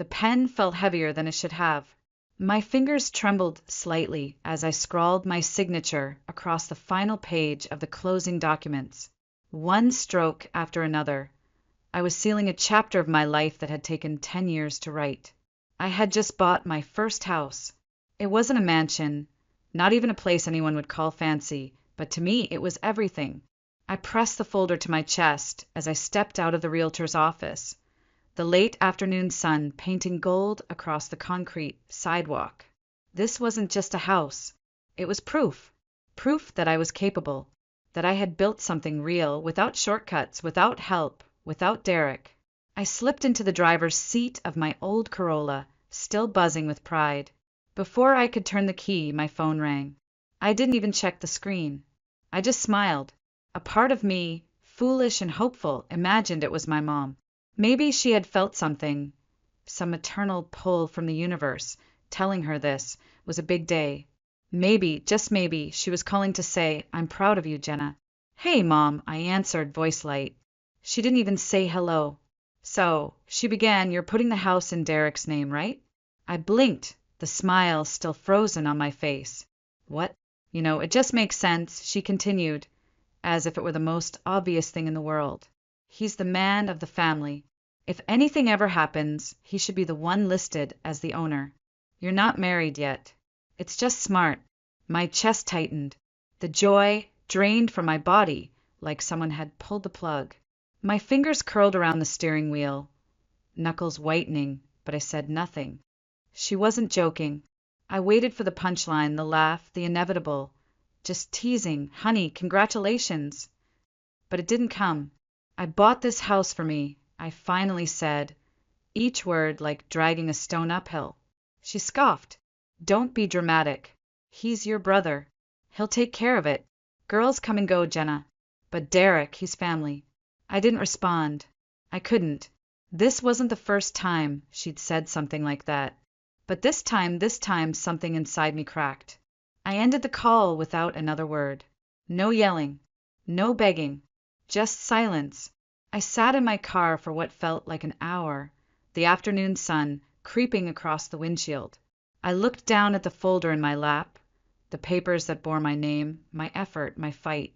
The pen felt heavier than it should have. My fingers trembled slightly as I scrawled my signature across the final page of the closing documents. One stroke after another, I was sealing a chapter of my life that had taken 10 years to write. I had just bought my first house. It wasn't a mansion, not even a place anyone would call fancy, but to me it was everything. I pressed the folder to my chest as I stepped out of the realtor's office, the late afternoon sun painting gold across the concrete sidewalk. This wasn't just a house. It was proof. Proof that I was capable, that I had built something real, without shortcuts, without help, without Derek. I slipped into the driver's seat of my old Corolla, still buzzing with pride. Before I could turn the key, my phone rang. I didn't even check the screen. I just smiled. A part of me, foolish and hopeful, imagined it was my mom. Maybe she had felt something, some eternal pull from the universe, telling her this was a big day. Maybe, just maybe, she was calling to say, "I'm proud of you, Jenna." "Hey, Mom," I answered, voice light. She didn't even say hello. "So," she began, "you're putting the house in Derek's name, right?" I blinked, the smile still frozen on my face. "What?" It just makes sense," she continued, as if it were the most obvious thing in the world. "He's the man of the family. If anything ever happens, he should be the one listed as the owner. You're not married yet. It's just smart." My chest tightened. The joy drained from my body like someone had pulled the plug. My fingers curled around the steering wheel, knuckles whitening, but I said nothing. She wasn't joking. I waited for the punchline, the laugh, the inevitable. Just teasing, "Honey, congratulations." But it didn't come. "I bought this house for me," I finally said, each word like dragging a stone uphill. She scoffed. "Don't be dramatic. He's your brother. He'll take care of it. Girls come and go, Jenna. But Derek, he's family." I didn't respond. I couldn't. This wasn't the first time she'd said something like that. But this time, something inside me cracked. I ended the call without another word. No yelling. No begging. Just silence. I sat in my car for what felt like an hour, the afternoon sun creeping across the windshield. I looked down at the folder in my lap, the papers that bore my name, my effort, my fight.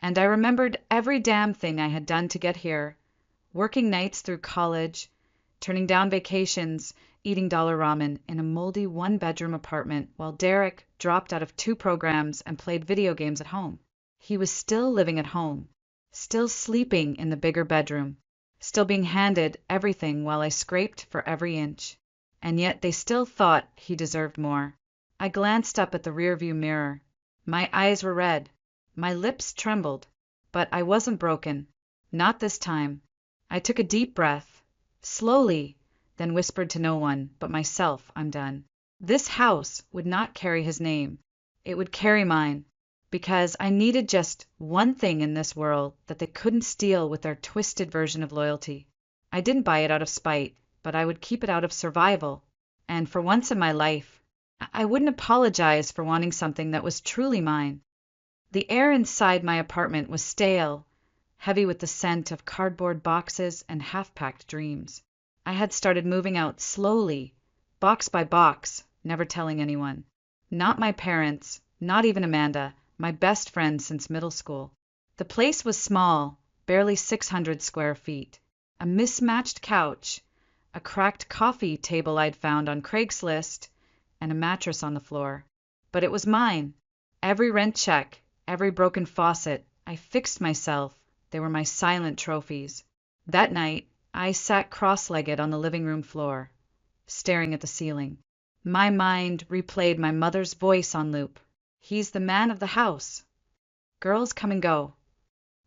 And I remembered every damn thing I had done to get here, working nights through college, turning down vacations, eating dollar ramen in a moldy one-bedroom apartment while Derek dropped out of 2 programs and played video games at home. He was still living at home, still sleeping in the bigger bedroom, still being handed everything while I scraped for every inch. And yet they still thought he deserved more. I glanced up at the rearview mirror. My eyes were red. My lips trembled. But I wasn't broken. Not this time. I took a deep breath, slowly, then whispered to no one but myself, "I'm done." This house would not carry his name. It would carry mine. Because I needed just one thing in this world that they couldn't steal with their twisted version of loyalty. I didn't buy it out of spite, but I would keep it out of survival. And for once in my life, I wouldn't apologize for wanting something that was truly mine. The air inside my apartment was stale, heavy with the scent of cardboard boxes and half-packed dreams. I had started moving out slowly, box by box, never telling anyone. Not my parents, not even Amanda, my best friend since middle school. The place was small, barely 600 square feet. A mismatched couch, a cracked coffee table I'd found on Craigslist, and a mattress on the floor. But it was mine. Every rent check, every broken faucet, I fixed myself. They were my silent trophies. That night, I sat cross-legged on the living room floor, staring at the ceiling. My mind replayed my mother's voice on loop. "He's the man of the house. Girls come and go."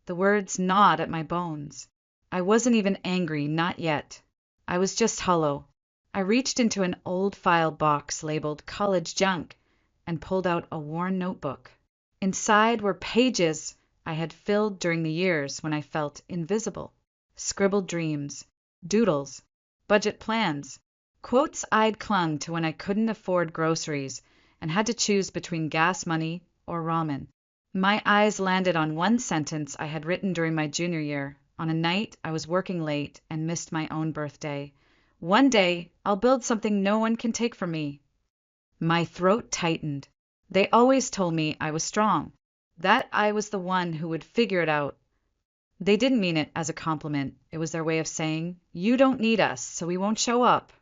The words gnawed at my bones. I wasn't even angry, not yet. I was just hollow. I reached into an old file box labeled "college junk" and pulled out a worn notebook. Inside were pages I had filled during the years when I felt invisible. Scribbled dreams, doodles, budget plans, quotes I'd clung to when I couldn't afford groceries and had to choose between gas money or ramen. My eyes landed on one sentence I had written during my junior year, on a night I was working late and missed my own birthday, One day, I'll build something no one can take from me. My throat tightened. They always told me I was strong, that I was the one who would figure it out. They didn't mean it as a compliment. It was their way of saying, "You don't need us, so we won't show up."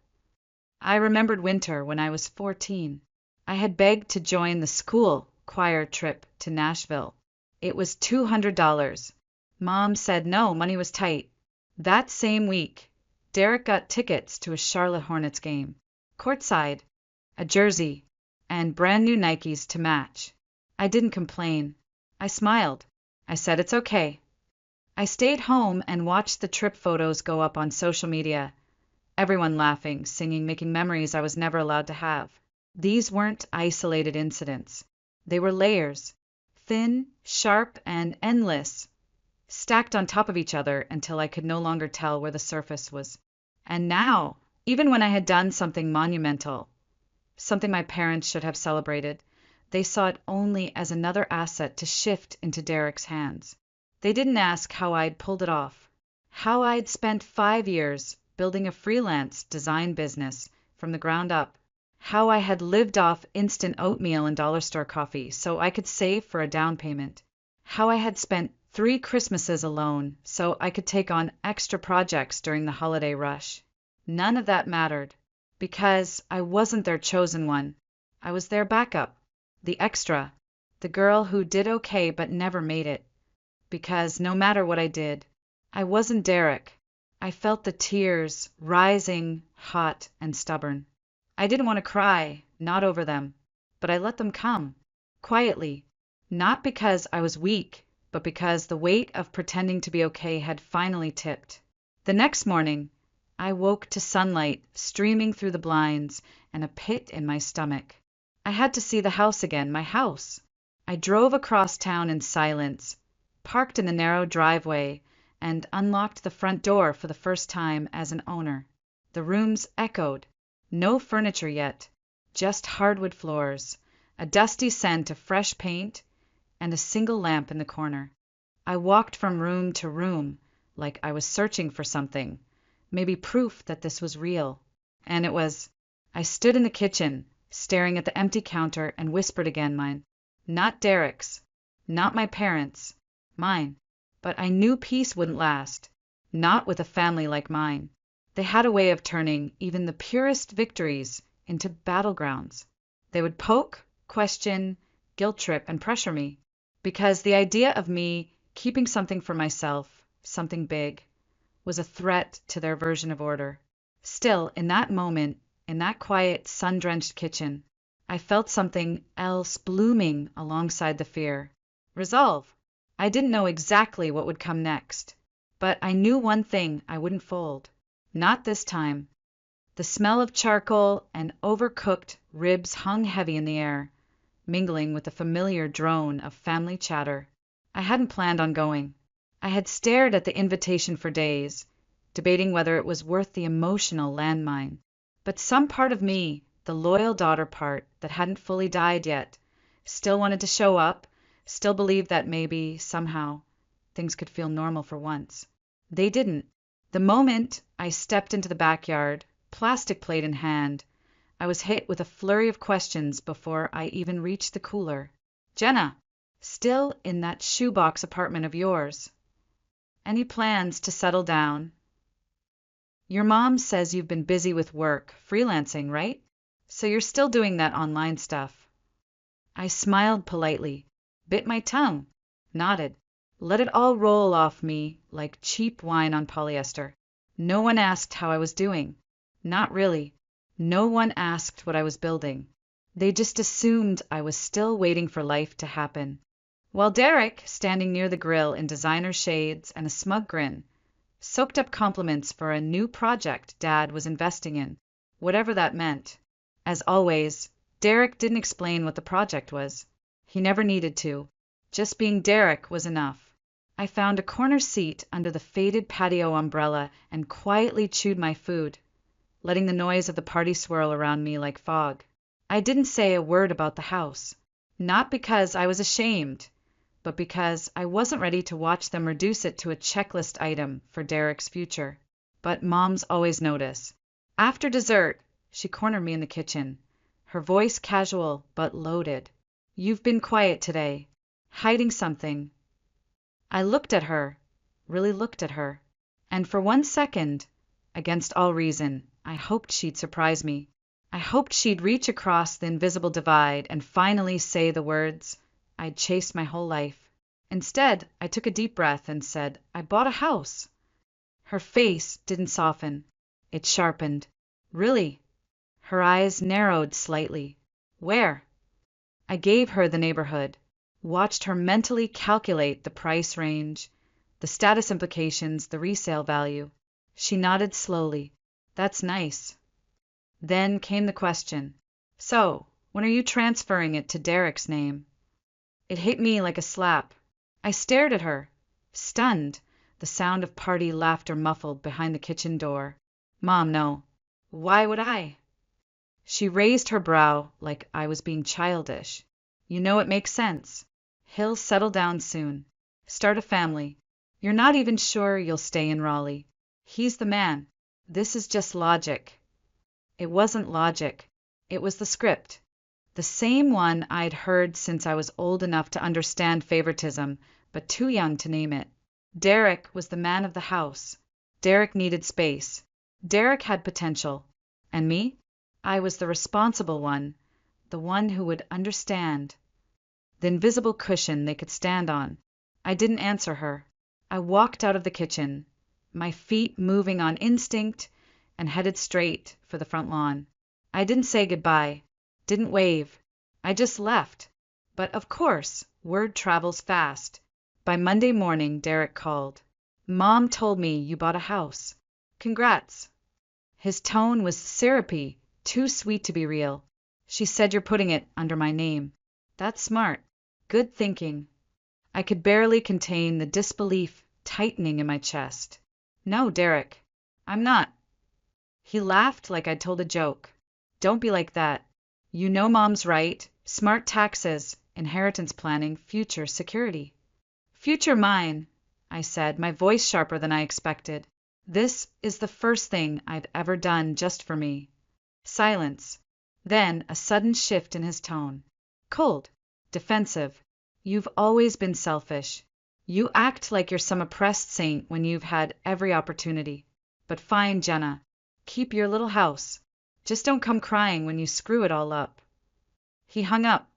I remembered winter when I was 14. I had begged to join the school choir trip to Nashville. It was $200. Mom said no, money was tight. That same week, Derek got tickets to a Charlotte Hornets game, courtside, a jersey, and brand new Nikes to match. I didn't complain. I smiled. I said it's okay. I stayed home and watched the trip photos go up on social media. Everyone laughing, singing, making memories I was never allowed to have. These weren't isolated incidents. They were layers, thin, sharp, and endless, stacked on top of each other until I could no longer tell where the surface was. And now, even when I had done something monumental, something my parents should have celebrated, they saw it only as another asset to shift into Derek's hands. They didn't ask how I'd pulled it off, how I'd spent 5 years building a freelance design business from the ground up, how I had lived off instant oatmeal and dollar store coffee so I could save for a down payment, how I had spent 3 Christmases alone so I could take on extra projects during the holiday rush. None of that mattered, because I wasn't their chosen one. I was their backup, the extra, the girl who did okay but never made it. Because no matter what I did, I wasn't Derek. I felt the tears rising, hot and stubborn. I didn't want to cry, not over them, but I let them come, quietly, not because I was weak, but because the weight of pretending to be okay had finally tipped. The next morning, I woke to sunlight streaming through the blinds and a pit in my stomach. I had to see the house again, my house. I drove across town in silence, parked in the narrow driveway, and unlocked the front door for the first time as an owner. The rooms echoed. No furniture yet, just hardwood floors, a dusty scent of fresh paint, and a single lamp in the corner. I walked from room to room, like I was searching for something, maybe proof that this was real. And it was. I stood in the kitchen, staring at the empty counter, and whispered again mine. Not Derek's, not my parents', mine. But I knew peace wouldn't last, not with a family like mine. They had a way of turning even the purest victories into battlegrounds. They would poke, question, guilt trip, and pressure me, because the idea of me keeping something for myself, something big, was a threat to their version of order. Still, in that moment, in that quiet, sun-drenched kitchen, I felt something else blooming alongside the fear. Resolve. I didn't know exactly what would come next, but I knew one thing I wouldn't fold. Not this time. The smell of charcoal and overcooked ribs hung heavy in the air, mingling with the familiar drone of family chatter. I hadn't planned on going. I had stared at the invitation for days, debating whether it was worth the emotional landmine. But some part of me, the loyal daughter part that hadn't fully died yet, still wanted to show up, still believed that maybe, somehow, things could feel normal for once. They didn't. The moment I stepped into the backyard, plastic plate in hand, I was hit with a flurry of questions before I even reached the cooler. Jenna, still in that shoebox apartment of yours? Any plans to settle down? Your mom says you've been busy with work, freelancing, right? So you're still doing that online stuff. I smiled politely, bit my tongue, nodded, let it all roll off me like cheap wine on polyester. No one asked how I was doing. Not really. No one asked what I was building. They just assumed I was still waiting for life to happen. While Derek, standing near the grill in designer shades and a smug grin, soaked up compliments for a new project Dad was investing in, whatever that meant. As always, Derek didn't explain what the project was. He never needed to. Just being Derek was enough. I found a corner seat under the faded patio umbrella and quietly chewed my food, letting the noise of the party swirl around me like fog. I didn't say a word about the house, not because I was ashamed, but because I wasn't ready to watch them reduce it to a checklist item for Derek's future. But moms always notice. After dessert, she cornered me in the kitchen, her voice casual but loaded. You've been quiet today. Hiding something. I looked at her, really looked at her, and for 1 second, against all reason, I hoped she'd surprise me. I hoped she'd reach across the invisible divide and finally say the words I'd chased my whole life. Instead, I took a deep breath and said, I bought a house. Her face didn't soften. It sharpened. Really? Her eyes narrowed slightly. Where? I gave her the neighborhood, watched her mentally calculate the price range, the status implications, the resale value. She nodded slowly. That's nice. Then came the question. So, when are you transferring it to Derek's name? It hit me like a slap. I stared at her, stunned, the sound of party laughter muffled behind the kitchen door. Mom, no. Why would I? She raised her brow like I was being childish. You know it makes sense. He'll settle down soon. Start a family. You're not even sure you'll stay in Raleigh. He's the man. This is just logic. It wasn't logic. It was the script. The same one I'd heard since I was old enough to understand favoritism, but too young to name it. Derek was the man of the house. Derek needed space. Derek had potential. And me? I was the responsible one, the one who would understand. The invisible cushion they could stand on. I didn't answer her. I walked out of the kitchen, my feet moving on instinct, and headed straight for the front lawn. I didn't say goodbye, didn't wave. I just left. But of course, word travels fast. By Monday morning, Derek called. Mom told me you bought a house. Congrats. His tone was syrupy, too sweet to be real. She said you're putting it under my name. That's smart. Good thinking. I could barely contain the disbelief tightening in my chest. No, Derek, I'm not. He laughed like I'd told a joke. Don't be like that. You know Mom's right. Smart taxes, inheritance planning, future security. Future mine, I said, my voice sharper than I expected. This is the first thing I've ever done just for me. Silence. Then a sudden shift in his tone. Cold. Defensive. You've always been selfish. You act like you're some oppressed saint when you've had every opportunity. But fine, Jenna. Keep your little house. Just don't come crying when you screw it all up. He hung up.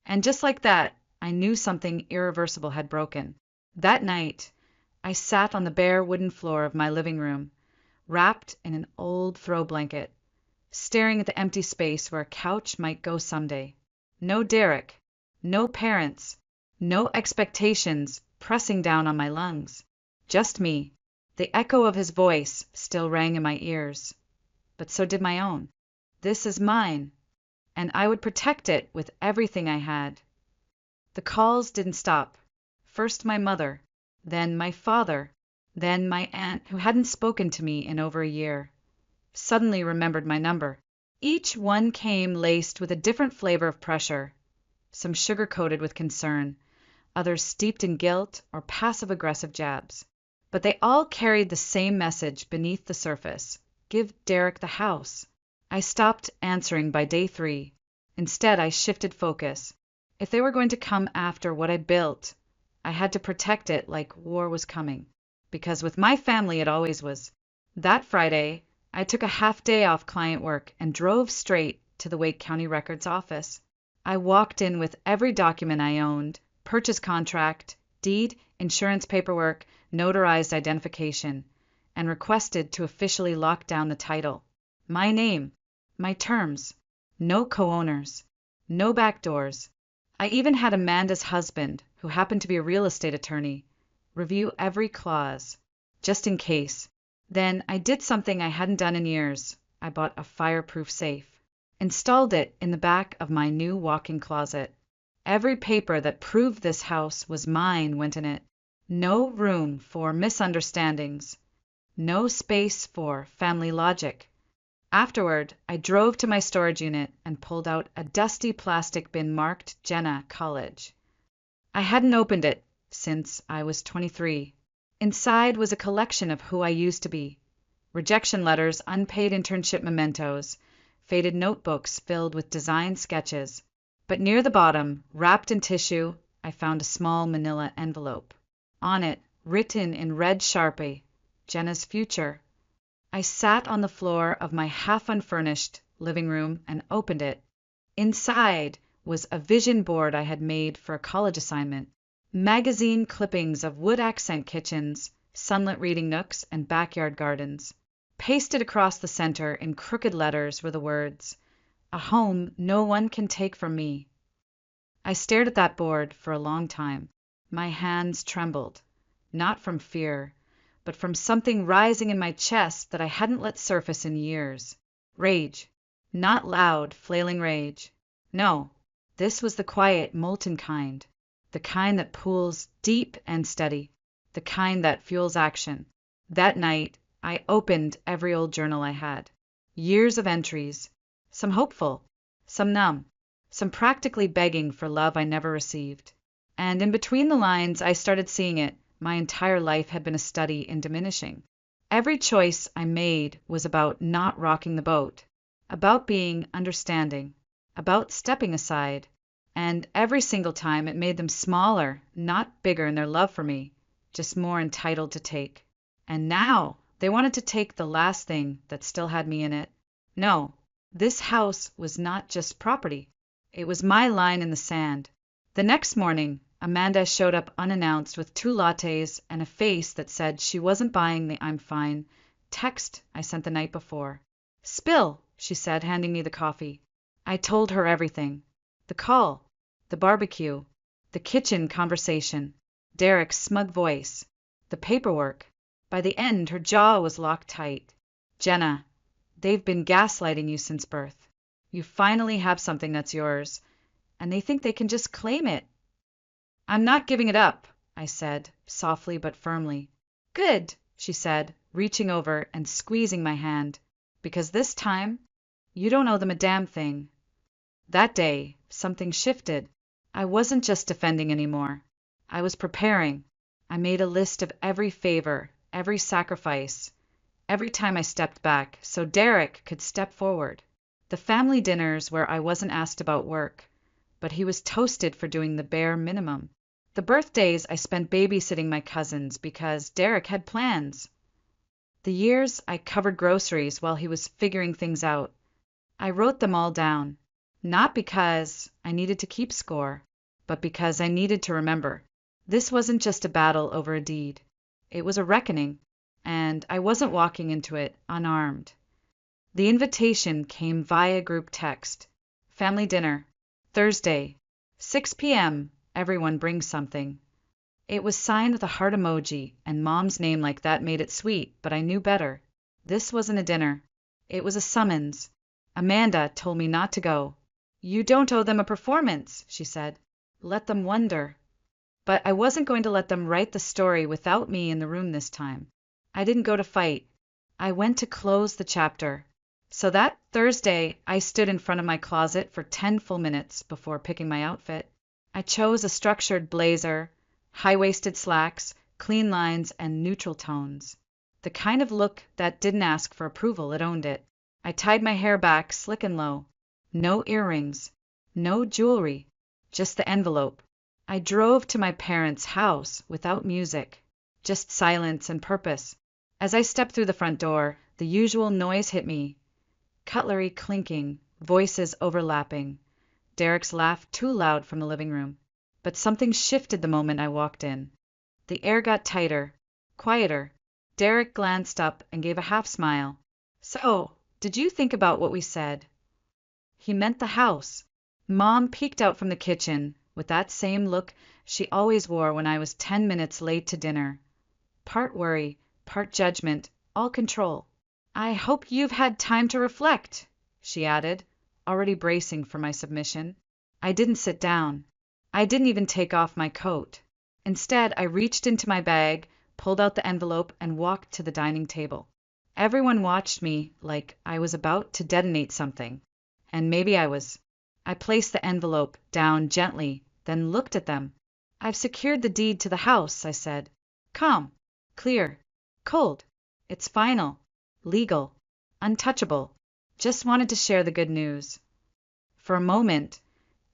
And just like that, I knew something irreversible had broken. That night, I sat on the bare wooden floor of my living room, wrapped in an old throw blanket, staring at the empty space where a couch might go someday. No Derek, no parents, no expectations pressing down on my lungs. Just me. The echo of his voice still rang in my ears. But so did my own. This is mine, and I would protect it with everything I had. The calls didn't stop. First my mother, then my father, then my aunt, who hadn't spoken to me in over a year, suddenly remembered my number. Each one came laced with a different flavor of pressure, some sugar-coated with concern, others steeped in guilt or passive-aggressive jabs. But they all carried the same message beneath the surface. Give Derek the house. I stopped answering by day 3. Instead, I shifted focus. If they were going to come after what I built, I had to protect it like war was coming. Because with my family, it always was. That Friday, I took a half day off client work and drove straight to the Wake County Records office. I walked in with every document I owned, purchase contract, deed, insurance paperwork, notarized identification, and requested to officially lock down the title. My name, my terms, no co-owners, no backdoors. I even had Amanda's husband, who happened to be a real estate attorney, review every clause, just in case. Then I did something I hadn't done in years. I bought a fireproof safe, installed it in the back of my new walk-in closet. Every paper that proved this house was mine went in it. No room for misunderstandings. No space for family logic. Afterward, I drove to my storage unit and pulled out a dusty plastic bin marked Jenna College. I hadn't opened it since I was 23. Inside was a collection of who I used to be. rejection letters, unpaid internship mementos, faded notebooks filled with design sketches. But near the bottom, wrapped in tissue, I found a small manila envelope. On it, written in red Sharpie, Jenna's future. I sat on the floor of my half-unfurnished living room and opened it. Inside was a vision board I had made for a college assignment. Magazine clippings of wood accent kitchens, sunlit reading nooks, and backyard gardens. Pasted across the center in crooked letters were the words, "A home no one can take from me." I stared at that board for a long time. My hands trembled, not from fear, but from something rising in my chest that I hadn't let surface in years. Rage. Not loud, flailing rage. No, this was the quiet, molten kind. The kind that pools deep and steady. The kind that fuels action. That night, I opened every old journal I had. Years of entries. Some hopeful, some numb, some practically begging for love I never received. And in between the lines, I started seeing it. My entire life had been a study in diminishing. Every choice I made was about not rocking the boat, about being understanding, about stepping aside, and every single time it made them smaller, not bigger in their love for me, just more entitled to take. And now they wanted to take the last thing that still had me in it. No, this house was not just property. It was my line in the sand. The next morning, Amanda showed up unannounced with 2 lattes and a face that said she wasn't buying the "I'm fine" text I sent the night before. "Spill," she said, handing me the coffee. I told her everything. The call, the barbecue, the kitchen conversation, Derek's smug voice, the paperwork. By the end, her jaw was locked tight. "Jenna, they've been gaslighting you since birth. You finally have something that's yours, and they think they can just claim it." "I'm not giving it up," I said, softly but firmly. "Good," she said, reaching over and squeezing my hand, "because this time, you don't owe them a damn thing." That day, something shifted. I wasn't just defending anymore. I was preparing. I made a list of every favor, every sacrifice, every time I stepped back, so Derek could step forward. The family dinners where I wasn't asked about work, but he was toasted for doing the bare minimum. The birthdays I spent babysitting my cousins because Derek had plans. The years I covered groceries while he was figuring things out. I wrote them all down, not because I needed to keep score, but because I needed to remember. This wasn't just a battle over a deed. It was a reckoning, and I wasn't walking into it unarmed. The invitation came via group text. Family dinner, Thursday, 6 p.m. Everyone brings something. It was signed with a heart emoji, and Mom's name like that made it sweet, but I knew better. This wasn't a dinner. It was a summons. Amanda told me not to go. "You don't owe them a performance," she said. "Let them wonder." But I wasn't going to let them write the story without me in the room this time. I didn't go to fight. I went to close the chapter. So that Thursday, I stood in front of my closet for 10 full minutes before picking my outfit. I chose a structured blazer, high-waisted slacks, clean lines, and neutral tones. The kind of look that didn't ask for approval, it owned it. I tied my hair back slick and low. No earrings, no jewelry, just the envelope. I drove to my parents' house without music, just silence and purpose. As I stepped through the front door, the usual noise hit me. Cutlery clinking, voices overlapping. Derek's laugh too loud from the living room. But something shifted the moment I walked in. The air got tighter, quieter. Derek glanced up and gave a half smile. "So, did you think about what we said?" He meant the house. Mom peeked out from the kitchen with that same look she always wore when I was 10 minutes late to dinner. Part worry, part judgment, all control. "I hope you've had time to reflect," she added, already bracing for my submission. I didn't sit down. I didn't even take off my coat. Instead, I reached into my bag, pulled out the envelope, and walked to the dining table. Everyone watched me like I was about to detonate something. And maybe I was. I placed the envelope down gently, then looked at them. "I've secured the deed to the house," I said. "Calm, clear, cold. It's final. legal, untouchable, just wanted to share the good news. For a moment,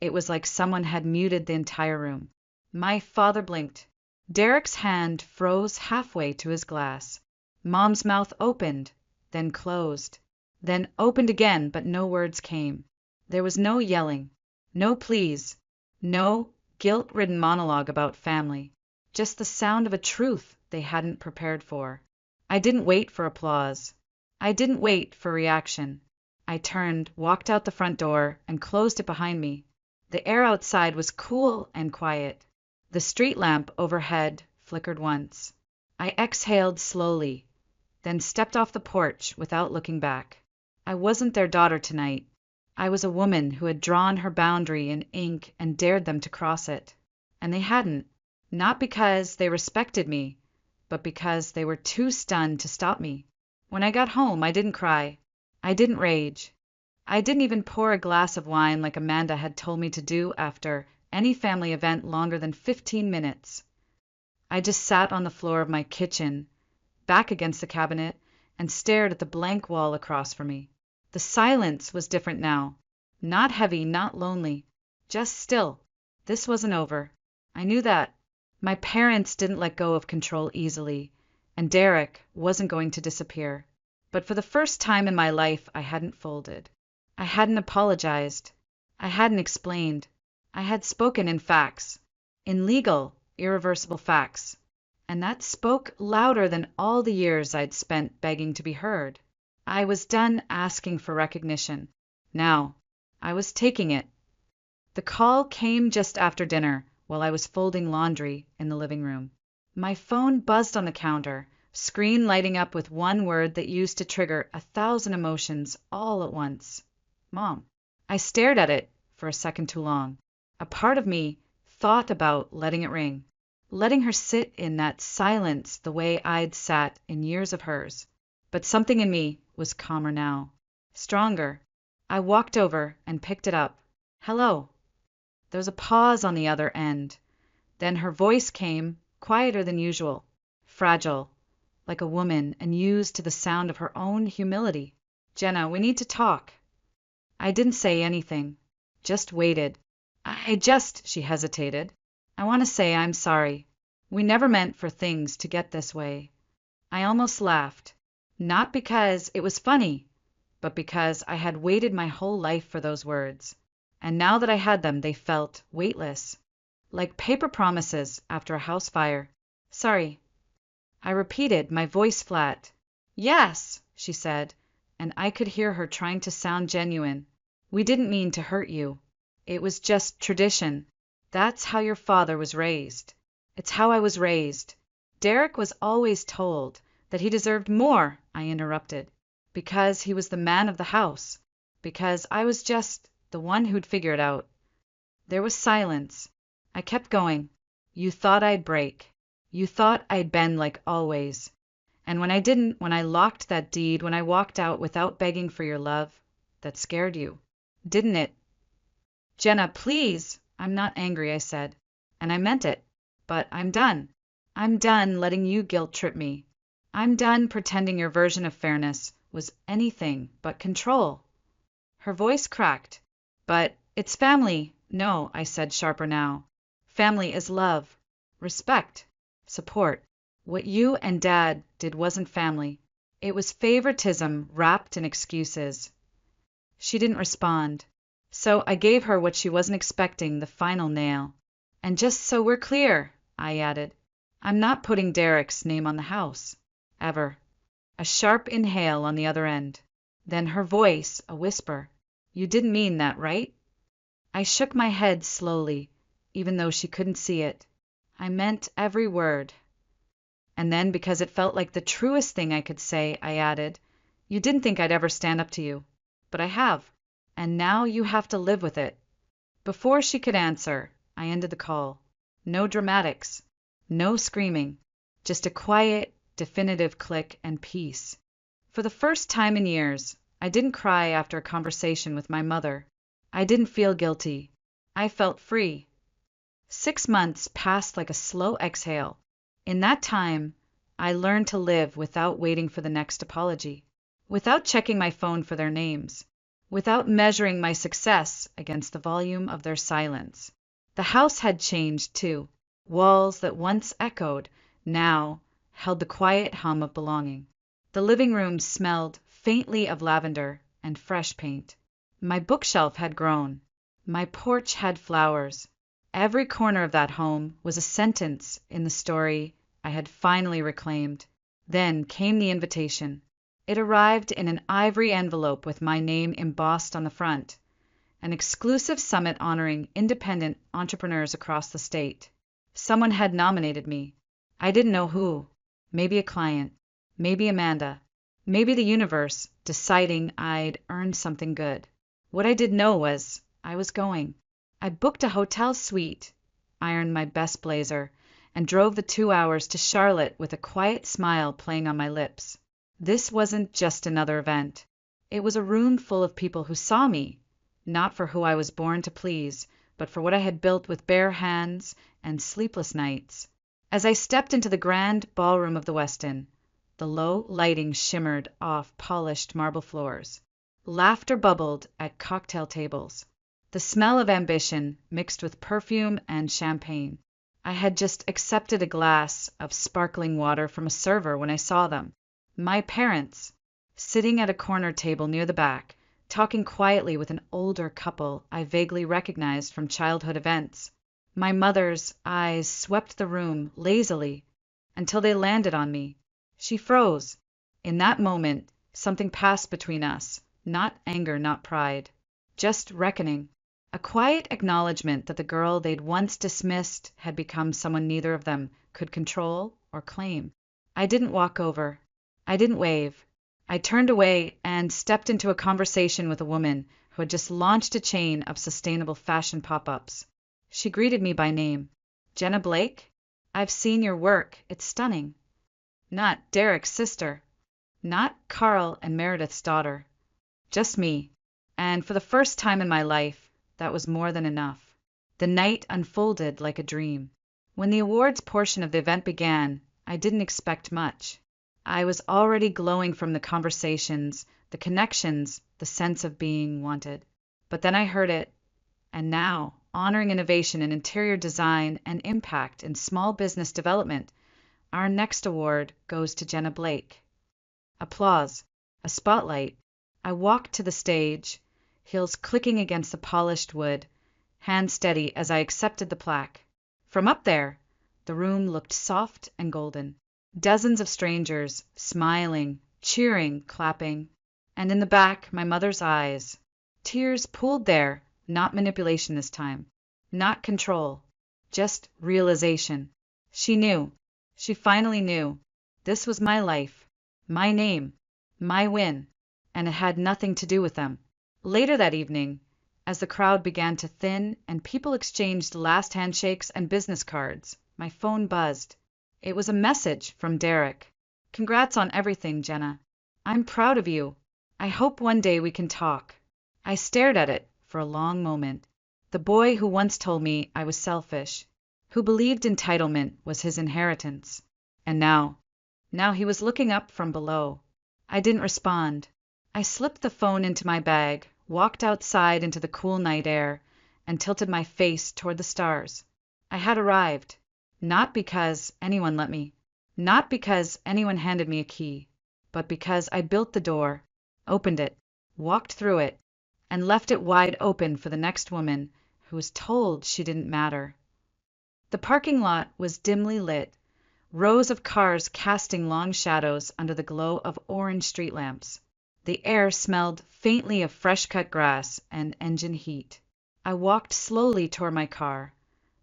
it was like someone had muted the entire room. My father blinked. Derek's hand froze halfway to his glass. Mom's mouth opened, then closed, then opened again, but no words came. There was no yelling, no pleas, no guilt-ridden monologue about family, just the sound of a truth they hadn't prepared for. I didn't wait for applause. I didn't wait for reaction. I turned, walked out the front door, and closed it behind me. The air outside was cool and quiet. The street lamp overhead flickered once. I exhaled slowly, then stepped off the porch without looking back. I wasn't their daughter tonight. I was a woman who had drawn her boundary in ink and dared them to cross it. And they hadn't, not because they respected me, but because they were too stunned to stop me. When I got home, I didn't cry. I didn't rage. I didn't even pour a glass of wine like Amanda had told me to do after any family event longer than 15 minutes. I just sat on the floor of my kitchen, back against the cabinet, and stared at the blank wall across from me. The silence was different now. Not heavy, not lonely, just still. This wasn't over. I knew that. My parents didn't let go of control easily, and Derek wasn't going to disappear. But for the first time in my life, I hadn't folded. I hadn't apologized. I hadn't explained. I had spoken in facts, in legal, irreversible facts, and that spoke louder than all the years I'd spent begging to be heard. I was done asking for recognition. Now, I was taking it. The call came just after dinner, while I was folding laundry in the living room. My phone buzzed on the counter, screen lighting up with one word that used to trigger 1,000 emotions all at once. Mom. I stared at it for a second too long. A part of me thought about letting it ring, letting her sit in that silence the way I'd sat in years of hers. But something in me was calmer now, stronger. I walked over and picked it up. Hello. There was a pause on the other end. Then her voice came, quieter than usual, fragile, like a woman, and used to the sound of her own humility. Jenna, we need to talk. I didn't say anything, just waited. She hesitated. I want to say I'm sorry. We never meant for things to get this way. I almost laughed, not because it was funny, but because I had waited my whole life for those words. And now that I had them, they felt weightless, like paper promises after a house fire. Sorry. I repeated, my voice flat. Yes, she said, and I could hear her trying to sound genuine. We didn't mean to hurt you. It was just tradition. That's how your father was raised. It's how I was raised. Derek was always told that he deserved more, I interrupted, because he was the man of the house, because I was just the one who'd figure it out. There was silence. I kept going. You thought I'd break. You thought I'd bend like always. And when I didn't, when I locked that deed, when I walked out without begging for your love, that scared you, didn't it? Jenna, please. I'm not angry, I said, and I meant it. But I'm done. I'm done letting you guilt trip me. I'm done pretending your version of fairness was anything but control. Her voice cracked. But it's family. No, I said, sharper now. Family is love, respect, support. What you and Dad did wasn't family. It was favoritism wrapped in excuses. She didn't respond. So I gave her what she wasn't expecting, the final nail. And just so we're clear, I added, I'm not putting Derek's name on the house. Ever. A sharp inhale on the other end. Then her voice, a whisper. You didn't mean that, right? I shook my head slowly, even though she couldn't see it. I meant every word. And then, because it felt like the truest thing I could say, I added, you didn't think I'd ever stand up to you. But I have. And now you have to live with it. Before she could answer, I ended the call. No dramatics. No screaming. Just a quiet, definitive click and peace. For the first time in years, I didn't cry after a conversation with my mother. I didn't feel guilty. I felt free. 6 months passed like a slow exhale. In that time, I learned to live without waiting for the next apology. without checking my phone for their names, without measuring my success against the volume of their silence. The house had changed, too. Walls that once echoed now held the quiet hum of belonging. The living room smelled faintly of lavender and fresh paint. My bookshelf had grown. My porch had flowers. Every corner of that home was a sentence in the story I had finally reclaimed. Then came the invitation. It arrived in an ivory envelope with my name embossed on the front. An exclusive summit honoring independent entrepreneurs across the state. Someone had nominated me. I didn't know who. Maybe a client. Maybe Amanda. Maybe the universe deciding I'd earned something good. What I did know was I was going. I booked a hotel suite, ironed my best blazer, and drove the 2 hours to Charlotte with a quiet smile playing on my lips. This wasn't just another event. It was a room full of people who saw me, not for who I was born to please, but for what I had built with bare hands and sleepless nights. As I stepped into the grand ballroom of the Westin, the low lighting shimmered off polished marble floors. Laughter bubbled at cocktail tables. The smell of ambition mixed with perfume and champagne. I had just accepted a glass of sparkling water from a server when I saw them. My parents, sitting at a corner table near the back, talking quietly with an older couple I vaguely recognized from childhood events. My mother's eyes swept the room lazily until they landed on me. She froze. In that moment, something passed between us. Not anger, not pride. Just reckoning. A quiet acknowledgement that the girl they'd once dismissed had become someone neither of them could control or claim. I didn't walk over. I didn't wave. I turned away and stepped into a conversation with a woman who had just launched a chain of sustainable fashion pop-ups. She greeted me by name. Jenna Blake? I've seen your work. It's stunning. Not Derek's sister. Not Carl and Meredith's daughter. Just me. And for the first time in my life, that was more than enough. The night unfolded like a dream. When the awards portion of the event began, I didn't expect much. I was already glowing from the conversations, the connections, the sense of being wanted. But then I heard it. And now, honoring innovation in interior design and impact in small business development, our next award goes to Jenna Blake. Applause. A spotlight. I walked to the stage, heels clicking against the polished wood, hand steady as I accepted the plaque. From up there, the room looked soft and golden. Dozens of strangers, smiling, cheering, clapping. And in the back, my mother's eyes. Tears pooled there, not manipulation this time. Not control. Just realization. She knew. She finally knew. This was my life. My name. My win. And it had nothing to do with them. Later that evening, as the crowd began to thin and people exchanged last handshakes and business cards, my phone buzzed. It was a message from Derek. Congrats on everything, Jenna. I'm proud of you. I hope one day we can talk. I stared at it for a long moment. The boy who once told me I was selfish, who believed entitlement was his inheritance. And now he was looking up from below. I didn't respond. I slipped the phone into my bag, walked outside into the cool night air, and tilted my face toward the stars. I had arrived. Not because anyone let me. Not because anyone handed me a key. But because I built the door, opened it, walked through it, and left it wide open for the next woman who was told she didn't matter. The parking lot was dimly lit, rows of cars casting long shadows under the glow of orange street lamps. The air smelled faintly of fresh-cut grass and engine heat. I walked slowly toward my car,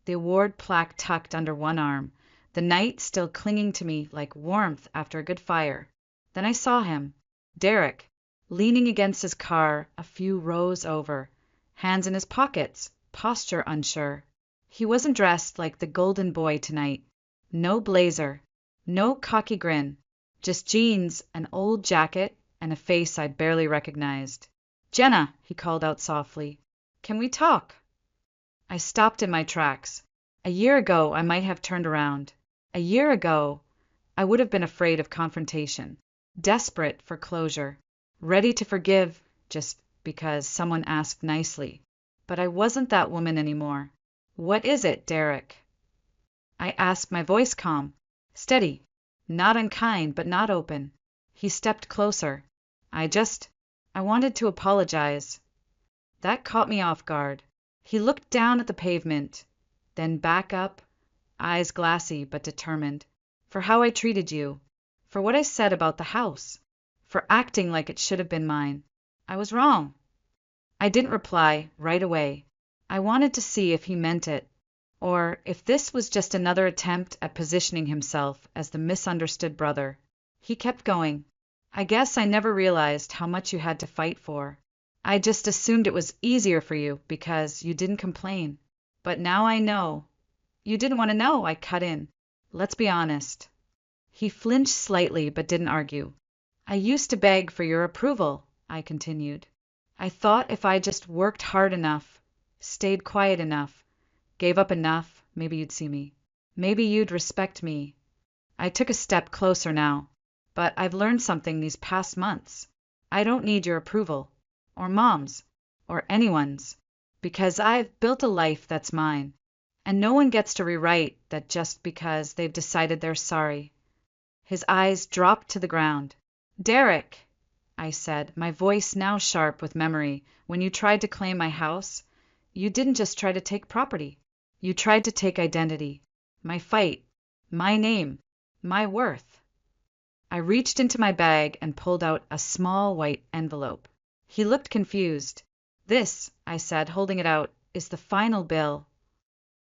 the award plaque tucked under one arm, the night still clinging to me like warmth after a good fire. Then I saw him, Derek, leaning against his car a few rows over, hands in his pockets, posture unsure. He wasn't dressed like the golden boy tonight. No blazer, no cocky grin, just jeans, an old jacket, and a face I barely recognized. Jenna, he called out softly, can we talk? I stopped in my tracks. A year ago, I might have turned around. A year ago, I would have been afraid of confrontation, desperate for closure. ready to forgive just because someone asked nicely. But I wasn't that woman anymore. "What is it, Derek?" I asked, my voice calm, steady, not unkind, but not open. He stepped closer. I wanted to apologize." That caught me off guard. He looked down at the pavement, then back up, eyes glassy but determined. "For how I treated you. For what I said about the house. For acting like it should have been mine. I was wrong." I didn't reply right away. I wanted to see if he meant it, or if this was just another attempt at positioning himself as the misunderstood brother. He kept going. "I guess I never realized how much you had to fight for. I just assumed it was easier for you because you didn't complain. But now I know." "You didn't want to know," I cut in. "Let's be honest." He flinched slightly but didn't argue. "I used to beg for your approval," I continued. "I thought if I just worked hard enough, stayed quiet enough, gave up enough, maybe you'd see me. Maybe you'd respect me." I took a step closer now. "But I've learned something these past months. I don't need your approval, or Mom's, or anyone's, because I've built a life that's mine, and no one gets to rewrite that just because they've decided they're sorry." His eyes dropped to the ground. "Derek," I said, my voice now sharp with memory, "when you tried to claim my house, you didn't just try to take property. You tried to take identity. My fight. My name. My worth." I reached into my bag and pulled out a small white envelope. He looked confused. "This," I said, holding it out, "is the final bill."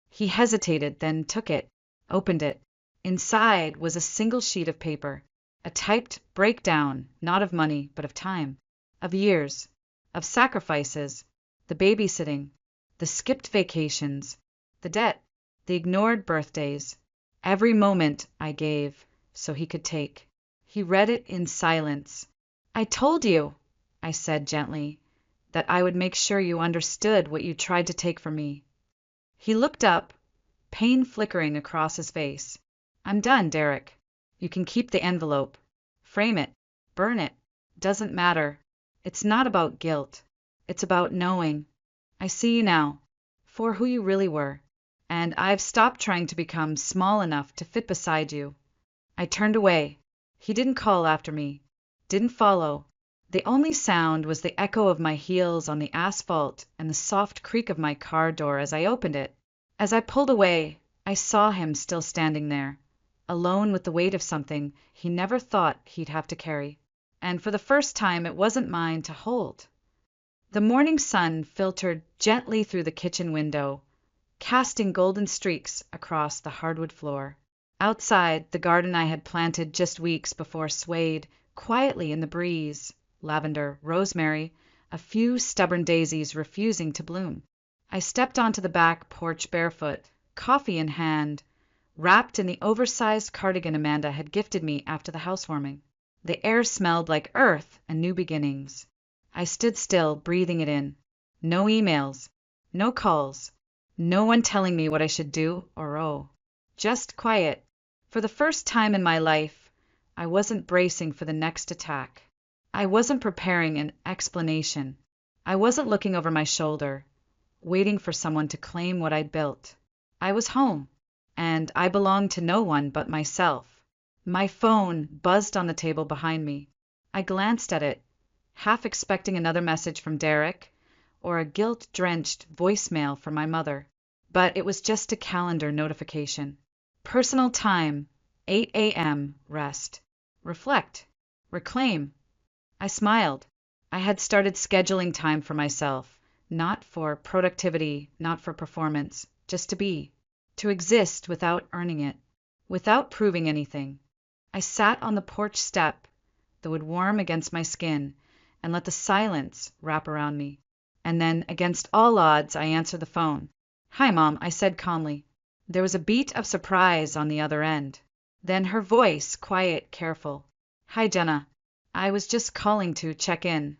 He hesitated, then took it, opened it. Inside was a single sheet of paper, a typed breakdown, not of money, but of time, of years, of sacrifices, the babysitting, the skipped vacations, the debt, the ignored birthdays, every moment I gave so he could take. He read it in silence. "I told you," I said gently, "that I would make sure you understood what you tried to take from me." He looked up, pain flickering across his face. "I'm done, Derek. You can keep the envelope. Frame it. Burn it. Doesn't matter. It's not about guilt. It's about knowing. I see you now, for who you really were, and I've stopped trying to become small enough to fit beside you." I turned away. He didn't call after me, didn't follow. The only sound was the echo of my heels on the asphalt and the soft creak of my car door as I opened it. As I pulled away, I saw him still standing there, alone with the weight of something he never thought he'd have to carry. And for the first time it wasn't mine to hold. The morning sun filtered gently through the kitchen window, casting golden streaks across the hardwood floor. Outside, the garden I had planted just weeks before swayed quietly in the breeze, lavender, rosemary, a few stubborn daisies refusing to bloom. I stepped onto the back porch barefoot, coffee in hand, wrapped in the oversized cardigan Amanda had gifted me after the housewarming. The air smelled like earth and new beginnings. I stood still, breathing it in. No emails, no calls, no one telling me what I should do or owe. Just quiet. For the first time in my life, I wasn't bracing for the next attack. I wasn't preparing an explanation. I wasn't looking over my shoulder, waiting for someone to claim what I'd built. I was home, and I belonged to no one but myself. My phone buzzed on the table behind me. I glanced at it, half expecting another message from Derek or a guilt-drenched voicemail from my mother. But it was just a calendar notification. Personal time, 8 a.m., rest. Reflect. Reclaim. I smiled. I had started scheduling time for myself, not for productivity, not for performance, just to be, to exist without earning it, without proving anything. I sat on the porch step, the wood warm against my skin, and let the silence wrap around me. And then, against all odds, I answered the phone. "Hi, Mom," I said calmly. There was a beat of surprise on the other end. Then her voice, quiet, careful. "Hi, Jenna. I was just calling to check in."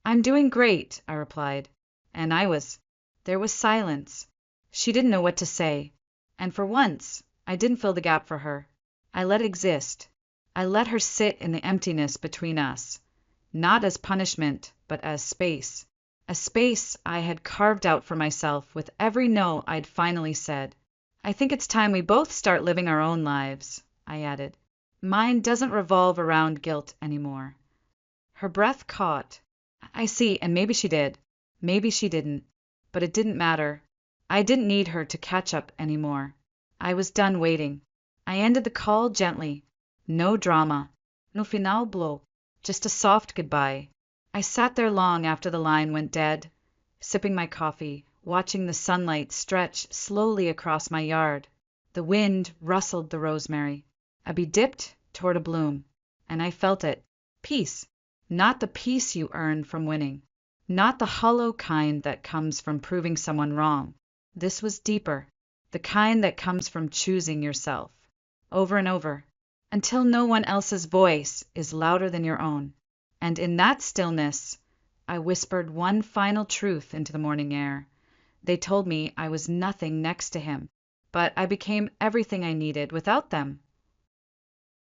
"I'm doing great," I replied. And there was silence. She didn't know what to say. And for once, I didn't fill the gap for her. I let it exist. I let her sit in the emptiness between us, not as punishment, but as space. A space I had carved out for myself with every no I'd finally said. "I think it's time we both start living our own lives," I added. "Mine doesn't revolve around guilt anymore." Her breath caught. I see, and maybe she did. Maybe she didn't. But it didn't matter. I didn't need her to catch up anymore. I was done waiting. I ended the call gently. No drama. No final blow. Just a soft goodbye. I sat there long after the line went dead, sipping my coffee, watching the sunlight stretch slowly across my yard. The wind rustled the rosemary. A bee dipped toward a bloom, and I felt it. Peace. Not the peace you earn from winning. Not the hollow kind that comes from proving someone wrong. This was deeper. The kind that comes from choosing yourself. Over and over. Until no one else's voice is louder than your own. And in that stillness, I whispered one final truth into the morning air. They told me I was nothing next to him, but I became everything I needed without them.